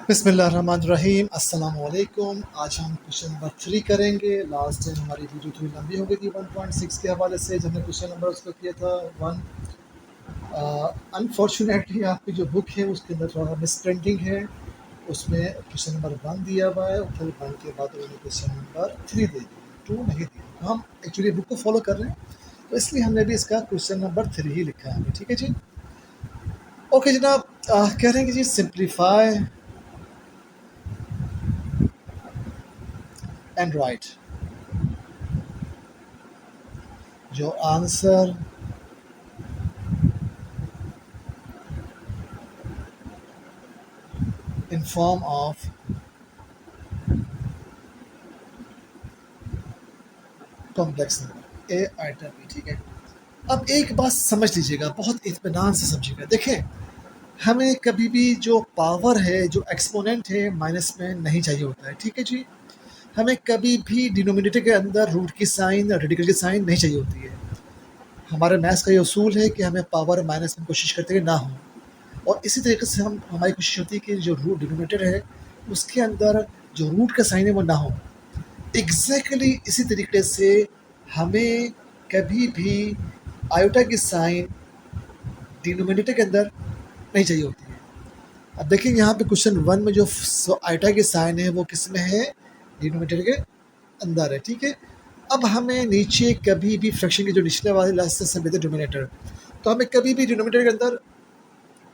बिस्मिल्लाहिर्रहमानिर्रहीम अस्सलाम वालेकुम। आज हम क्वेश्चन नंबर 3 करेंगे। लास्ट टाइम हमारी वीडियो थोड़ी लंबी हो गई थी 1.6 के हवाले से, जब हमने क्वेश्चन नंबर उसको किया था 1। अनफॉर्चुनेटली आपकी जो बुक है उसके अंदर थोड़ा मिस प्रिंटिंग है। उसमें क्वेश्चन नंबर 1 दिया हुआ है और फिर 1 के बाद उन्होंने क्वेश्चन नंबर 3 दे दिया, 2 नहीं दिया। तो हम एक्चुअली बुक को फॉलो कर रहे हैं, तो इसलिए हमने भी इसका क्वेश्चन नंबर 3 ही लिखा है। ठीक है जी। ओके जनाब, कह रहे हैं कि जी सिंप्लीफाई एंड राइट। जो answer in form of complex number a iota b. ठीक है, अब एक बात समझ लीजिएगा, बहुत इत्मीनान से समझिएगा। देखें, हमें कभी भी जो पावर है, जो एक्सपोनेंट है, माइनस में नहीं चाहिए होता है। ठीक है जी। हमें कभी भी डिनोमिनेटर के अंदर रूट की साइन या रेडिकल की साइन नहीं चाहिए होती है। हमारे मैथ्स का ये उसूल है कि हमें पावर माइनस में कोशिश करते हुए ना हो, और इसी तरीके से हमारी कोशिश होती है कि जो रूट डिनोमिनेटर है उसके अंदर जो रूट का साइन है वो ना हो। एग्जैक्टली इसी तरीके से हमें कभी भी आयोटा की साइन डिनोमिनेटर के अंदर नहीं चाहिए होती है। अब देखिए यहाँ पे क्वेश्चन 1 में जो आयोटा की साइन है वो किस में है? डिनोमिनेटर के अंदर है। ठीक है, अब हमें नीचे कभी भी फ्रैक्शन के जो निचले वाले लास्ट से लेते डिनोमिनेटर, तो हमें कभी भी डिनोमिनेटर के अंदर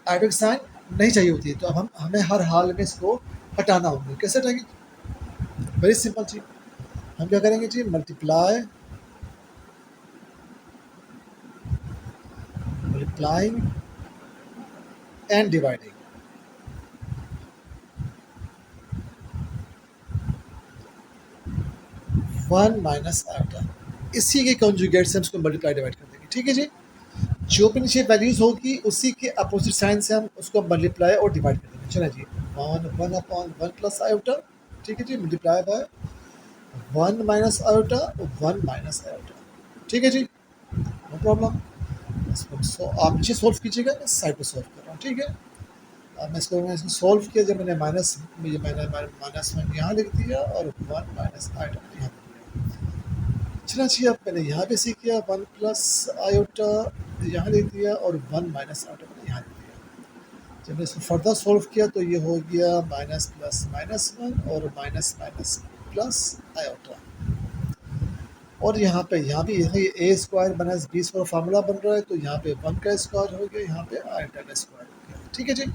आयोटा की साइन नहीं चाहिए होती है। तो अब हमें हर हाल में इसको हटाना होगा। कैसे हटाएंगे? वेरी सिंपल जी। हम क्या करेंगे जी? Multiplying and dividing. One minus iota, इसी के कॉन्जुगेट से हम उसको मल्टीप्लाई डिवाइड कर देंगे। ठीक है जी। जो भी नीचे वैल्यूज होगी उसी के अपोजिट साइन से हम उसको मल्टीप्लाई और डिवाइड कर देंगे। चलो जी, one upon one plus iota. ठीक है जी, multiply by one minus iota, one minus iota. ठीक है जी, नो प्रॉब्लम। इसको आप नीचे सोल्व कीजिएगा, इस साइड पर सोल्व कर रहा हूँ। ठीक है, अब मैंने इसको सोल्व किया। जब मैंने माइनस वन यहाँ लिख दिया और वन माइनस आयोटा यहाँ लिख दिया। चला जी, अब मैंने यहाँ पे सीख किया, वन प्लस आयोटा यहाँ लिख दिया और वन माइनस आयोटा मैंने यहाँ लिख दिया। जब मैंने इसको फर्दर सोल्व किया तो ये हो गया माइनस प्लस माइनस वन और माइनस माइनस प्लस आयोटा। और यहाँ भी यही A square minus B square formula बन रहा है, तो यहाँ पे वन का स्क्वायर हो गया, यहाँ पे आयोटा का स्क्वायर हो गया। ठीक है जी।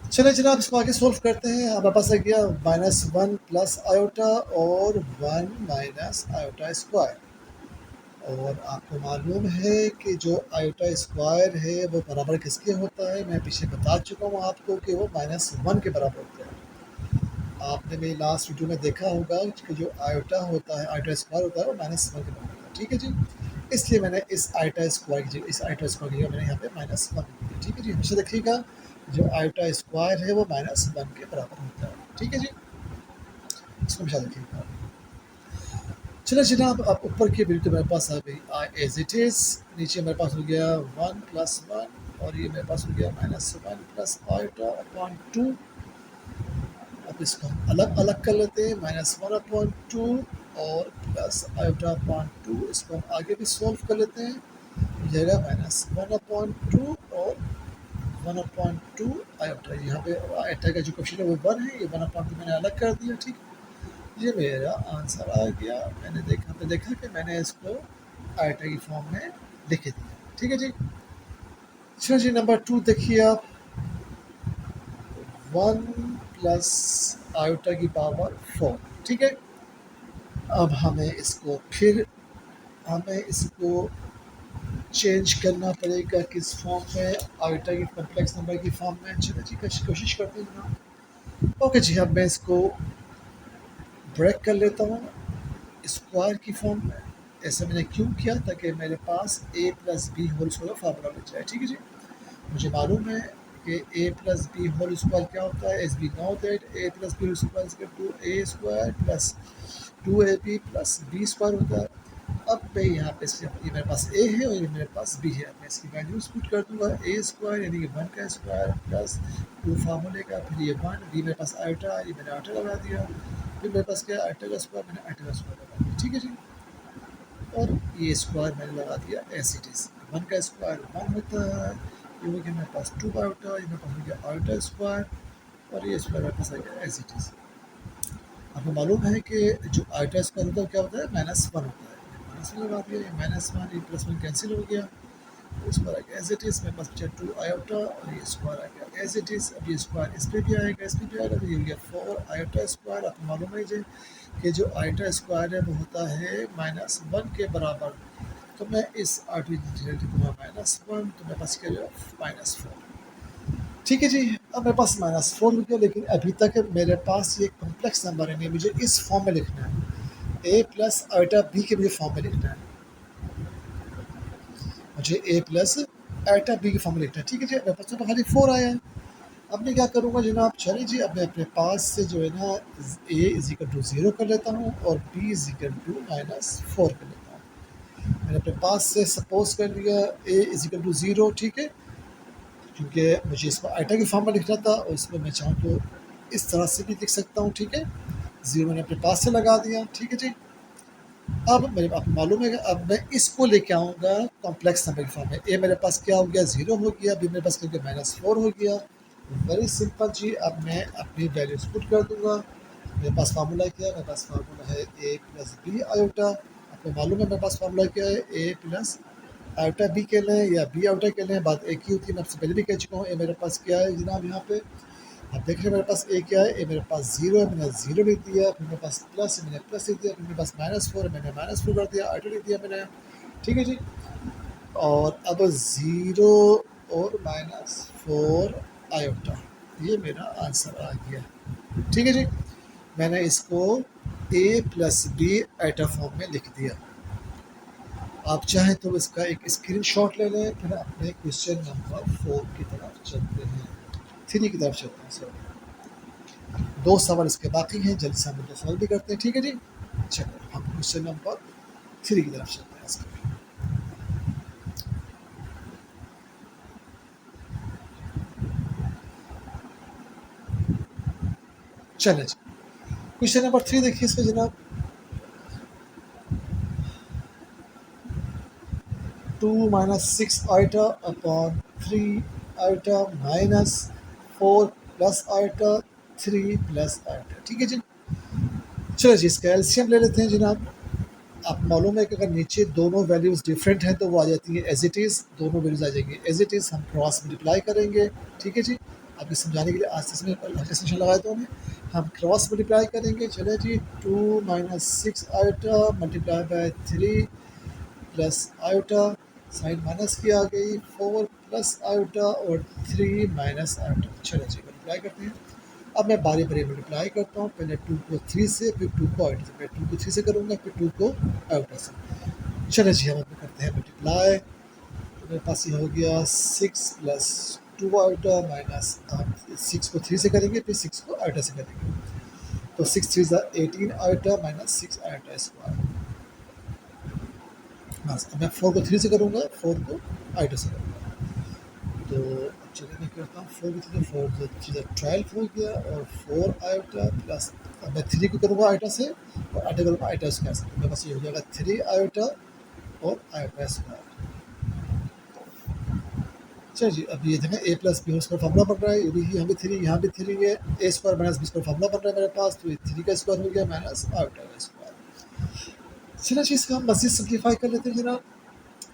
चलिए जनाब, इसको आगे सोल्व करते हैं। हमारे पास आ गया माइनस वन प्लस आयोटा और वन माइनस आयोटा स्क्वायर। और आपको मालूम है कि जो आयोटा स्क्वायर है वो बराबर किसके होता है? मैं पीछे बता चुका हूँ आपको कि वो माइनस वन के बराबर होता है। आपने मेरी लास्ट वीडियो में देखा होगा कि जो आयोटा होता है, आयोटा स्क्वायर होता है, वो माइनस वन के बराबर होता है। ठीक है जी, इसलिए मैंने इस आयोटा स्क्वायर की जगह, इस आयोटा स्क्वायर की जगह मैंने यहाँ पे माइनस वन लिख दिया। ठीक है जी, हमेशा देखिएगा जो आयोटा स्क्वायर है वो माइनस वन के बराबर होता है। ठीक है जी, इसको हमेशा देखिएगा। चलो जनाब, अब ऊपर की बिल्कुल मेरे पास आ गई एज इट इज़। नीचे मेरे पास हो गया वन प्लस वन और ये मेरे पास हो गया minus one plus iota upon two. अब इसको हम अलग अलग कर लेते हैं, माइनस वन अपॉन टू और प्लस आयोटा अपॉन टू। इसको हम आगे भी सोल्व कर लेते हैं, हो जाएगा माइनस वन अपॉन टू और वन अपॉन टू आयोटा। यहाँ पे आयोटा का जो क्वेश्चन है वो वन है, ये वन अपॉन टू मैंने अलग कर दिया। ठीक, ये मेरा आंसर आ गया। मैंने देखा कि मैंने इसको आयोटा की फॉर्म में लिख दिया। ठीक है जी। चलो जी, नंबर 2 देखिए आप, वन प्लस आयोटा की पावर फोर। ठीक है, अब हमें इसको चेंज करना पड़ेगा किस फॉर्म में? आयोटा की कॉम्प्लेक्स नंबर की फॉर्म में। चलो जी, कोशिश करते हैं ना। ओके जी, अब मैं इसको ब्रेक कर लेता हूँ स्क्वायर की फॉर्म में। ऐसा मैंने क्यों किया? ताकि मेरे पास A plus B whole square formula बन जाए। ठीक है जी, मुझे मालूम है कि A plus B whole square क्या होता है। As we know that A plus B whole square to A square plus two A B plus B square होता है। अब मैं यहाँ पे ये मेरे पास ए है और ये मेरे पास बी है। मैं इसकी वैल्यूज पुट कर दूंगा, ए स्क्वायर यानी कि 1 का स्क्वायर प्लस 2 फार्मूले का, फिर ये 1, बी मेरे पास आयोटा, ये मैंने आयोटा लगा दिया, फिर मेरे पास क्या आयोटा का स्क्वायर, मैंने आयोटा का स्क्वायर लगा दिया, ठीक है जी। और ये स्क्वायर मैंने लगा दिया एज इट इज़। 1 का स्क्वायर 1 होता है, ये हो गया मेरे पास 2 आयोटा, ये मेरे पास हो गया आयोटा स्क्वायर और ये स्क्वायर मेरे पास आ गया एज इट इज़। आपको मालूम है कि जो आयोटा स्क्वायर होता है क्या होता है, -1 होता है। माइनस में लगा दिया, ये -1, ये +1 कैंसिल हो गया, स्क्वायर आ गया एज इट इज़। मेरे पास बचा 2 आयोटा और ये स्क्वायर आ गया एज इट इज़। अब ये स्क्वायर इस पर भी आएगा, इस पर भी आएगा, तो ये हो गया 4 आयोटा स्क्वायर। आपको मालूम है जी कि जो आयोटा स्क्वायर है वो होता है -1 के बराबर। तो मैं इस आर्टिफिशियल दूंगा -1, तो मेरे पास क्या -4, ठीक है जी। अब मेरे पास -4 हो गया, लेकिन अभी तक मेरे पास ये कॉम्प्लेक्स नंबर है, नहीं मुझे इस फॉर्म में लिखना है, ए प्लस आयोटा बी के मुझे फॉर्म में लिखना है, मुझे ए प्लस आयोटा बी के फॉर्म में लिखना है, ठीक है जी। मेरे पास तो खाली 4 आया है। अब मैं क्या करूँगा जनाब, चलिए जी, अब मैं अपने पास से जो है ना ए इज इक्वल टू 0 कर लेता हूँ और बी इज इक्वल टू -4 कर लेता हूँ। मैंने अपने पास से सपोज कर लिया ए इज इक्वल टू 0, ठीक है, क्योंकि मुझे इसको आइटा की फॉर्म में लिखना था और इसमें मैं चाहूँ तो इस तरह से भी लिख सकता हूँ, ठीक है। 0 मैंने अपने पास से लगा दिया, ठीक है जी। अब मेरे आपको मालूम है कि अब मैं इसको लेके आऊँगा कॉम्प्लेक्स नंबर की फॉर्म में। ए मेरे पास क्या हो गया, 0 हो गया, बी मेरे पास क्या हो गया -4 हो गया। वेरी सिंपल जी। अब मैं अपनी वैल्यूज पुट कर दूंगा। मेरे पास फार्मूला क्या है, मेरे पास फार्मूला है ए प्लस बी आयोटा। आपको मालूम है मेरे पास फार्मूला क्या है, ए प्लस आयोटा बी के लें या बी आयोटा के लें, बात एक ही होती है। मैं आपसे पहले भी कह चुका हूँ। ए मेरे पास क्या है जनाब, यहाँ पे आप देख रहे हैं मेरे पास ए क्या है, ए मेरे पास 0 है, मैंने 0 लिख दिया, फिर मेरे पास प्लस है, मैंने प्लस लिख दिया, फिर मेरे पास -4 है, मैंने -4 कर दिया, आयोटा लिख दिया मैंने, ठीक है जी। और अब 0 और -4 आयोटा, ये मेरा आंसर आ गया, ठीक है जी। मैंने इसको ए प्लस बी आयोटा फॉर्म में लिख दिया। आप चाहें तो इसका एक स्क्रीनशॉट ले लें, फिर अपने क्वेश्चन नंबर 4 की तरफ चलते हैं, 3 की तरफ चलते हैं, सॉरी। 2 सवाल इसके बाकी हैं, जल्दी से हम 2 सवाल भी करते हैं, ठीक है जी। चलो हम क्वेश्चन नंबर 3 की तरफ चलते हैं इसके। चले जी, क्वेश्चन नंबर 3 देखिए इसका जनाब। 2 6 iota upon 3 iota -4 plus iota 3 plus iota, ठीक है जी। चलो जी, इसका एलसीएम ले लेते हैं जनाब। आप मालूम है कि अगर नीचे दोनों वैल्यूज़ डिफरेंट हैं तो वो आ जाती है एज इट इज़, दोनों वैल्यूज़ आ जाएंगी एज इट इज़। हम क्रॉस मल्टीप्लाई करेंगे, ठीक है जी। आपको समझाने के लिए आज से लगाया तो हम क्रॉस मल्टीप्लाई करेंगे। चले जी, 2 6 iota multiply by 3 plus iota, sign minus की आ गई, 4 प्लस आयोटा और 3 माइनस आयोटा। चलो जी, मल्टीप्लाई करते हैं। अब मैं बारी बारी मल्टीप्लाई करता हूँ, पहले 2 को 3 से, फिर 2 को आयोटा से, मैं 2 को 3 से करूँगा, फिर 2 को आयोटा से। चलो जी, हम अपने करते हैं मल्टीप्लाई। तो मेरे पास ये हो गया 6 प्लस 2 आयोटा माइनस, 6 को 3 से करेंगे, फिर 6 को आयोटा से करेंगे, तो 6 3 18 आयोटा माइनस 6 आयोटा स्क्वायर। बस अब मैं 4 को 3 से करूँगा, 4 को आयोटा से करूँगा, तो चलिए मैं करता हूँ 4 को 3 4 12 हो गया और 4 आयोटा प्लस, अब मैं 3 को करूँगा आयोटा से और आयोटा करूँगा आयोटा स्क्वायर से, तो मेरे पास ये हो जाएगा 3 आयोटा और आयोटा स्क्वायर। चलिए जी, अब ये देखें ए प्लस बी स्क्वायर फार्मूला बन रहा है, ये भी यहाँ भी 3, यहाँ भी 3 है, A square minus B square formula बन रहा है मेरे पास, तो ये 3 का स्क्वायर हो गया माइनस आयोटा का स्क्वायर। चलिए जी, इसका हम मज़ीद सिंप्लीफाई कर लेते हैं जनाब।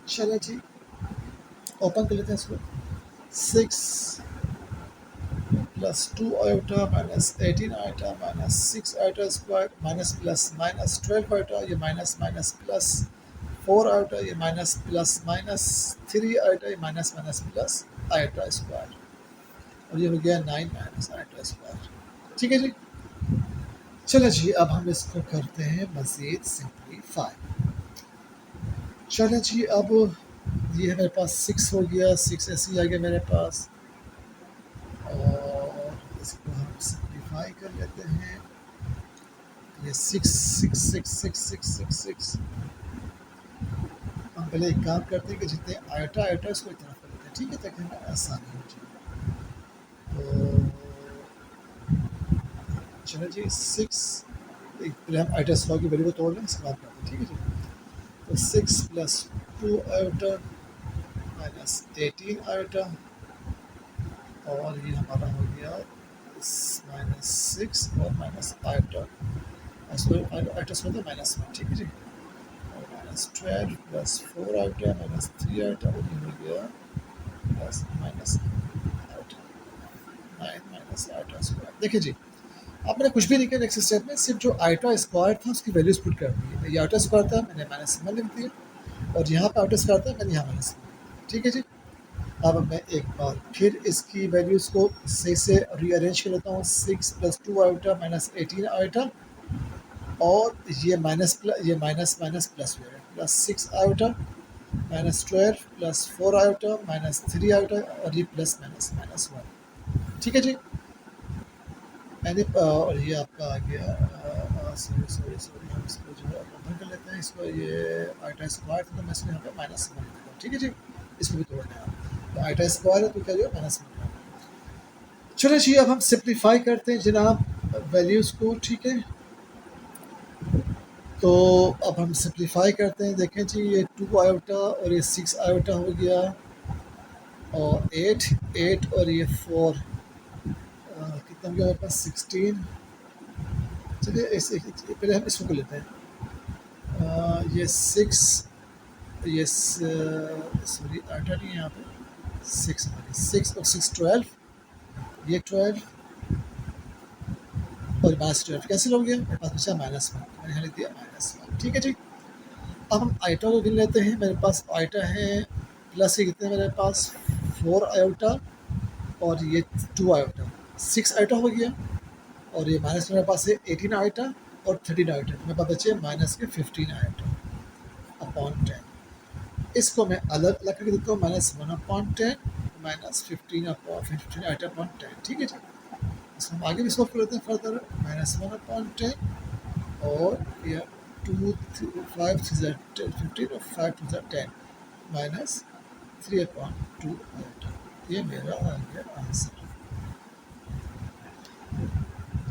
चलिए जी, ओपन कर लेते हैं इसको। 6 plus 2 iota minus 18 iota minus 6 iota square minus plus minus 12 iota, ये माइनस माइनस प्लस 4 आयोटा, ये माइनस प्लस माइनस 3 आयोटा, ये minus minus plus iota square, और ये हो गया 9 माइनस आयोटा स्क्वायर, ठीक है जी। चलो जी, अब हम इसको करते हैं मज़ीद सिंप्लीफाई। चलो जी, अब ये है मेरे पास 6 हो गया, 6 ऐसे ही आ गया मेरे पास, और इसको हम सिंप्लीफाई कर लेते हैं। ये 6 6 6 6 6 6 6 पहले एक काम करते हैं कि जितने आयोटा आयोटा इसको एक तरफ कर लेते हैं, ठीक है, ताकि हमें आसानी हो जाए। तो चलो जी 6, एक पहले हम आयोटा स्क्वायर की वैल्यू को तोड़ लें, इसके बाद करते हैं, ठीक है जी। तो 6 प्लस 2 आयोटा माइनस 18 आयोटा, और ये हमारा हो गया माइनस 6 और minus iota iota square minus 1, ठीक है जी। और minus 12 plus 4 iota minus 3 iota, और ये हो गया plus minus iota 9 minus iota square. देखिए जी, अब मैंने कुछ भी नहीं किया नेक्स्ट स्टेप में, सिर्फ जो आयोटा स्क्वायर था उसकी वैल्यूज पुट कर दी। ये आयोटा स्क्वायर था, मैंने माइनस 1 लिख दिया, और यहाँ पर आयोटा स्क्वायर था, मैंने यहाँ माइनस 1, ठीक है जी। अब मैं एक बार फिर इसकी वैल्यूज़ को सही से रीअरेंज कर लेता हूँ। 6 प्लस 2 आयोटा माइनस 18 आयोटा, और ये माइनस माइनस प्लस हो जाएगा, plus 6 iota minus 12 plus 4 iota minus 3 iota, और ये प्लस माइनस माइनस 1, ठीक है जी। मैंने और ये आपका आ गया, सॉरी सॉरी सॉरी, हम इसको जो है ओपन कर लेते हैं, इसको ये आयोटा स्क्वायर था, तो मैं इसको यहाँ पे माइनस 1 लिख देता हूँ, ठीक है जी। इसको भी तोड़ना है, तो आयोटा स्क्वायर है तो क्या जो है माइनस 1। चलो जी, अब हम सिंप्लीफाई करते हैं जनाब वैल्यूज़ को, ठीक है। तो अब हम सिंप्लीफाई करते हैं, देखें जी, ये 2 आयोटा और ये 6 आयोटा हो गया, और 8 और ये 4, कितना हो गया हमारे पास 16। चलिए पहले हम इसको कर लेते हैं। ये 6, ये सॉरी आयोटा नहीं है यहाँ पे, 6 6 और 6 12, ये 12 और माइनस 12 कैंसिल हो गया, मेरे पास बचा माइनस 1, मैंने यहाँ लिख दिया माइनस 1, ठीक है जी। अब हम आयोटा को गिन लेते हैं, मेरे पास आयोटा है प्लस के कितने मेरे पास 4 आयोटा, और ये 2 आयोटा 6 आयोटा हो गया, और ये माइनस मेरे पास है 18 आयोटा और 13 आयोटा, तो मेरे पास बचे माइनस के 15 आयोटा अपॉन 10। इसको मैं अलग अलग करके देता हूँ, minus 1 upon 10 minus 15 upon 15 iota upon 10, ठीक है जी। इसको हम आगे भी सॉल्व कर लेते हैं फर्दर, माइनस 1 अपॉन 10, और ये 2 5 15 और 5 2 10 माइनस 3 अपॉन 2 आयोटा। ये मेरा आ गया आंसर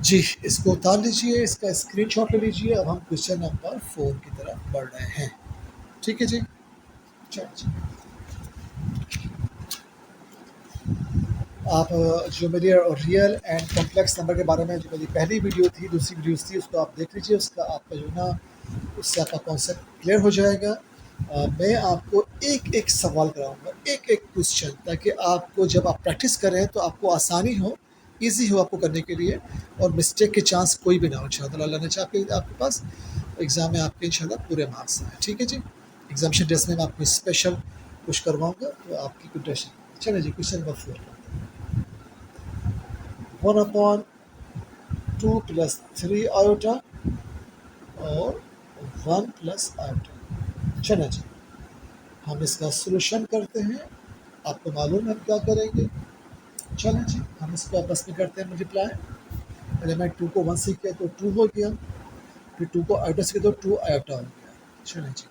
जी। इसको उतार लीजिए, इसका स्क्रीनशॉट ले लीजिए। अब हम क्वेश्चन नंबर 4 की तरफ बढ़ रहे हैं, ठीक है जी। चलिए जी, आप जो मेरी रियल एंड कॉम्प्लेक्स नंबर के बारे में जो मेरी पहली वीडियो थी, दूसरी वीडियोस थी, उसको आप देख लीजिए, उसका आपका जो ना उससे आपका कॉन्सेप्ट क्लियर हो जाएगा। मैं आपको एक एक सवाल कराऊंगा, एक एक क्वेश्चन, ताकि आपको जब आप प्रैक्टिस करें तो आपको आसानी हो, ईजी हो आपको करने के लिए, और मिस्टेक के चांस कोई भी ना हो इंशाल्लाह। अल्लाह ने चाहा कि आपके पास एग्ज़ाम में आपके इंशाल्लाह पूरे मार्क्स आए, ठीक है जी। एग्जामिनेशन टेस्ट में मैं आपको स्पेशल कुछ करवाऊँगा, तो आपकी कोई टेंशन। चलिए जी, question number 4, 1 upon 2 plus 3 iota और 1 प्लस आयोटा। चलिए जी, हम इसका सॉल्यूशन करते हैं। आपको मालूम है हम क्या करेंगे। चलें जी, हम इसको आपस में करते हैं मल्टीप्लाई। पहले मैं 2 को 1 से किया तो 2 हो गया, फिर 2 को आयोटा से किया तो 2 आयोटा हो गया। चलें जी,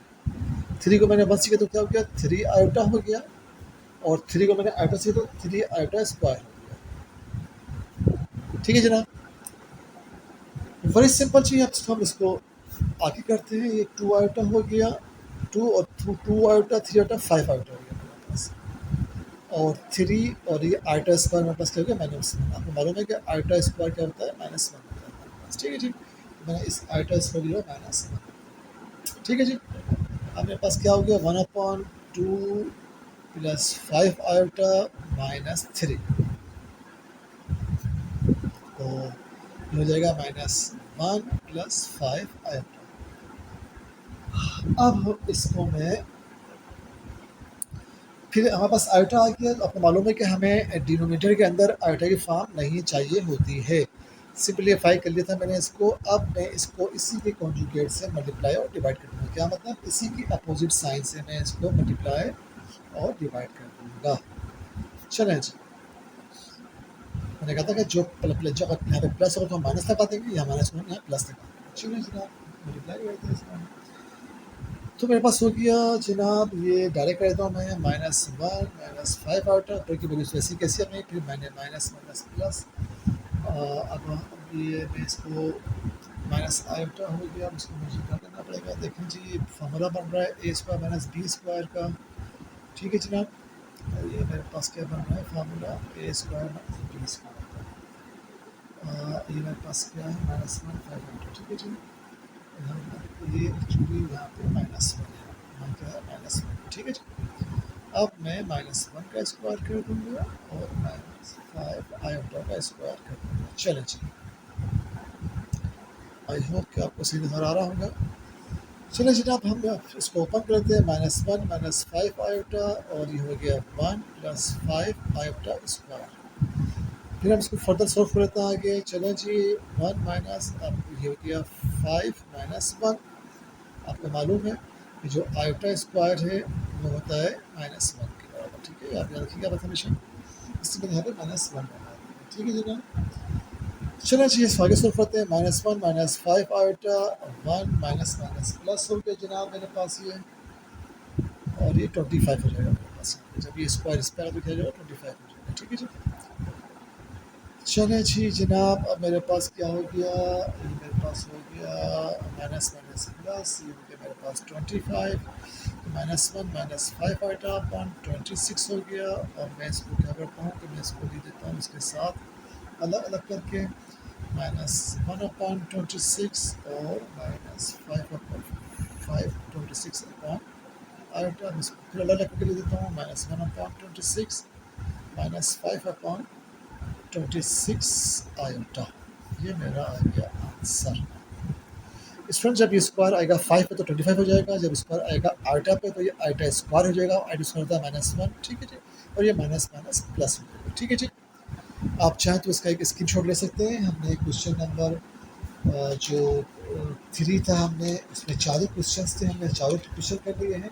3 को मैंने 1 से किया तो क्या हो गया, 3 आयोटा हो गया, और 3 को मैंने आयोटा से किया तो 3 आयोटा स्क्वायर हो गया, ठीक है जनाब। वेरी सिंपल चीज़। अब हम इसको आगे करते हैं। ये 2 आयोटा हो गया, 2 और 2 आयोटा 3 आयोटा 5 आयोटा हो गया मेरे पास, और 3 और ये आयोटा स्क्वायर मेरे पास क्या हो गया माइनस 1। आपको मालूम है कि आयोटा स्क्वायर क्या होता है, माइनस 1 होता है मेरे पास, ठीक है जी। तो मैंने इस आयोटा स्क्वायर लिया माइनस 1, ठीक है जी। अब मेरे पास क्या हो गया, 1 अपॉन 2 प्लस 5 आयोटा माइनस 3, तो हो जाएगा माइनस 1 प्लस 5 आयोटा। अब इसको मैं फिर हमारे पास आयोटा आ गया, तो आपको मालूम है कि हमें डिनोमिनेटर के अंदर आयोटा की फॉर्म नहीं चाहिए होती है। सिंपलीफाई कर लिया था मैंने इसको। अब मैं इसको इसी के कॉन्जुगेट से मल्टीप्लाई और डिवाइड कर दूँगा। क्या मतलब, इसी की अपोजिट साइन से मैं इसको मल्टीप्लाई और डिवाइड कर दूँगा। चलें जी, मैंने कहा था कि जो जब यहाँ पे प्लस होगा तो हम माइनस लगा देंगे, या माइनस होगा यहाँ प्लस लगा देंगे। चलिए जनाब, मल्टीप्लाई करते हैं इसमें। तो मेरे पास हो गया जनाब, ये डायरेक्ट कर देता हूँ मैं, -1 -5 आउटा, ऊपर की वैल्यूज़ वैसी कैसी अपनी, फिर मैंने माइनस माइनस प्लस, अब ये मैं इसको माइनस आयोटा हो गया, अब इसको मुझे क्या करना पड़ेगा, देखें जी ये फार्मूला बन रहा है A square minus B square का। ठीक है जनाब, और ये मेरे पास क्या बन रहा है फार्मूला, ए स्क्वायर माइनस बी स्क्वायर का। ये मेरे पास क्या है, -1 5 आयोटा। ठीक है जी, यहाँ पर ये एक्चुअली यहाँ पे -1 है, यहाँ क्या है -1। ठीक है जी, अब मैं -1 का स्क्वायर कर दूंगा और -5 आयोटा का स्क्वायर कर दूंगा। चलें जी, आई होप कि आपको सही नज़र आ रहा होगा। चलिए जनाब, हम इसको ओपन करते हैं, -1 -5 आयोटा, और ये हो गया 1 + 5 आयोटा स्क्वायर। फिर हम इसको फर्दर सॉल्व कर लेते हैं आगे। चलें जी, 1 माइनस, अब ये हो गया 5 -1। आपको मालूम है कि जो आयोटा स्क्वायर है वो होता है -1 के बराबर। ठीक है, आप याद रखिएगा बात हमेशा, इसलिए मैंने यहाँ पे -1 बना दिया। ठीक है जनाब, चलो जी इस आगे सॉल्व करते हैं। -1 -5 आयोटा, 1 माइनस माइनस प्लस हो गया जनाब मेरे पास ये, और ये 25 हो जाएगा मेरे पास। जब ये स्क्वायर इस पर दिखाई जाएगा 25 हो जाएगा। ठीक है जी, चले जी जनाब, अब मेरे पास क्या हो गया, ये मेरे पास हो गया माइनस माइनस प्लस, ये हो गया मेरे पास 25, -1 -5 आइटा अपॉन 26 हो गया। और मैं इसको क्या करता हूँ कि मैं इसको लिख देता हूँ इसके साथ अलग अलग करके, -1/26 और -5/26 आयोटा। इसको फिर अलग अलग करके लिख देता हूँ, -1/26 -5/26 आयोटा। ये मेरा आ गया आंसर। स्टूडेंट, जब ये स्क्वायर आएगा 5 पे तो 25 हो जाएगा, जब स्क्वायर आएगा आयोटा पे तो ये आयोटा स्क्वायर हो जाएगा, आयोटा स्क्वायर होता है -1। ठीक है जी, और ये माइनस माइनस प्लस हो जाएगा। ठीक है जी, आप चाहें तो इसका एक स्क्रीनशॉट ले सकते हैं। हमने क्वेश्चन नंबर जो 3 था, हमने इसमें 4 क्वेश्चन थे, हमने 4 क्वेश्चन कर लिए हैं।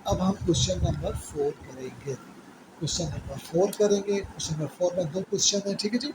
अब हम क्वेश्चन नंबर 4 करेंगे। क्वेश्चन नंबर 4 करेंगे। क्वेश्चन नंबर 4 में 2 क्वेश्चन हैं। ठीक है जी,